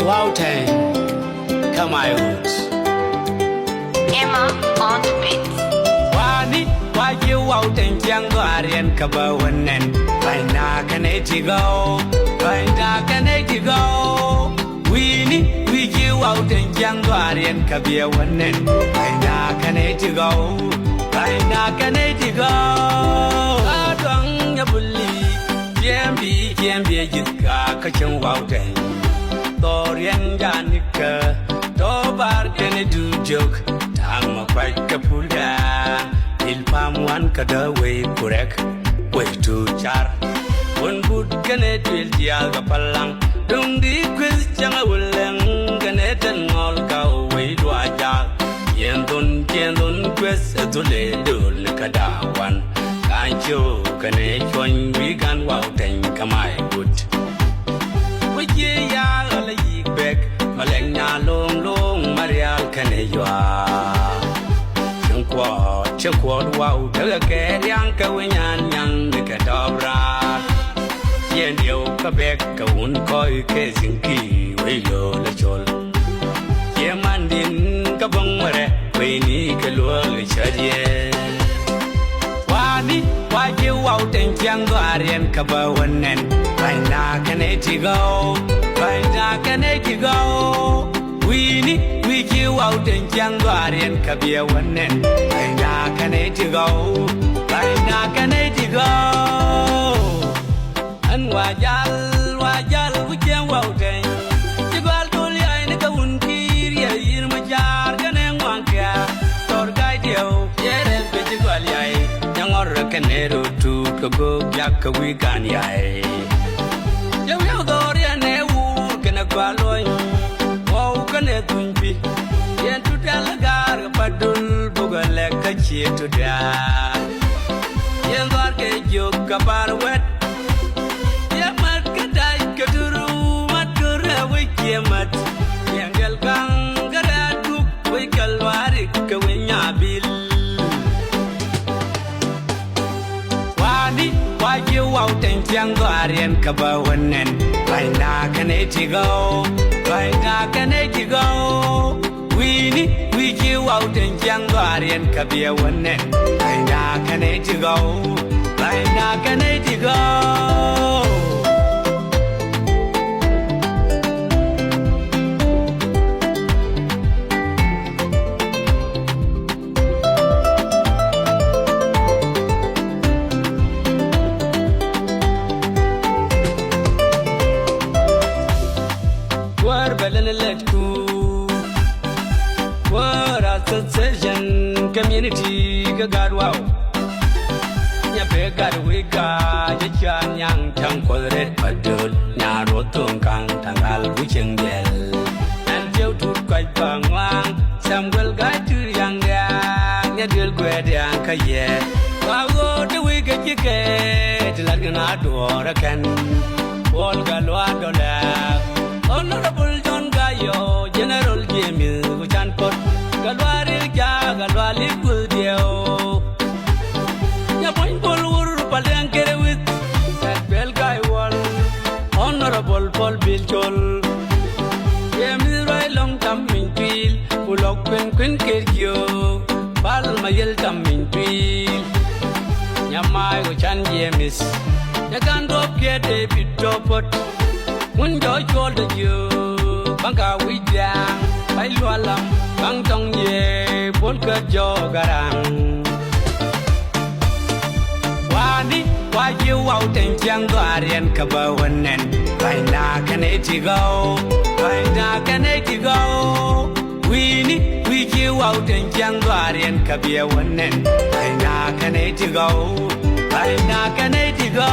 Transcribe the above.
Wouten, come my woods. Emma on the beat. Wani, why you out and young guardian Kabawanen? By Nakaneti go, by Nakaneti go. We you out and young guardian Kabiawanen. By Nakaneti go, by Nakaneti go. I don't ya believe, Jambi, Jitka, Kachan Wouten. Dorian Janica, Dobar can do joke. Tang quite Kapulda, Il Pam one cut away correct. Way to char. One good canet will Diaga Palang. Don't be Christian Willing, Ganet and all go away to a jar. Yendon quest to lay do Likada one. Can't you connect when we can walk and come I good. Bek malengnya long marial kanejwa chengkwa wow daga ke yang kawenyan yang ke dobra yen yo ka bek ka un koi ke singki we lo la chol ye mandin ka bong mare we ni ke lo le chadie wani wa ji wow ten chang go arien ka ba wonen bai na kaneti go Find out can it go? We you out and young guardian Kabia one end. Find out can it go? Find out can it go? And wajal, we can walk in. The Baldolia in the Wunki, here my jargon and one car. Or guide you, yet and Petigualia, young or a canero to go, Yak we can yai. You will go and Baloi, wow, can it be? Yet to tell a gar, Padul, Bugalek, a cheer to die. Yengarke, you cabar wet. Yamat, Kadai, Kaduru, Matura, Wikiamat, Yangal Gang, Garatu, Wikalwari, Kawinya Bill. Why you out and young guardian Kabawanen? By Nakaneti go, by Nakaneti go. We you out and young guardian Kabiawanen. By Nakaneti go, by Nakaneti go. Community God wow. Ya pegar wika ya chan yang tang kodret padul nya rotung kang tangal wucheng bel. Nan jeu tut kai bangwang samwel gai tu yang ya dil gwed yang kaye. Wa go de wika jike tilat gana dora kan. Wol galwa dola. Honorable John Gayo General Jamil Guchan Pot Galwari Galwali Gudio Ya point Bolur Palang Kere with that bell guy wall Honorable Paul Biljol Jamil Roy Long Tamming Tweel Bulok Pen Queen Kerjo Pal Mayel Tamming Tweel Yamai Guchan James Yakan Dop Kia David Topot Mun joy chol de you Bangka Widang Bai Lualam Bang Tong Ye Polka Jo Garang Wani Why you out and young guardian Kabawanen Bai Nakaneti go Bai Nakaneti go We you out and young guardian Kabiawanen Bai Nakaneti go Bai Nakaneti go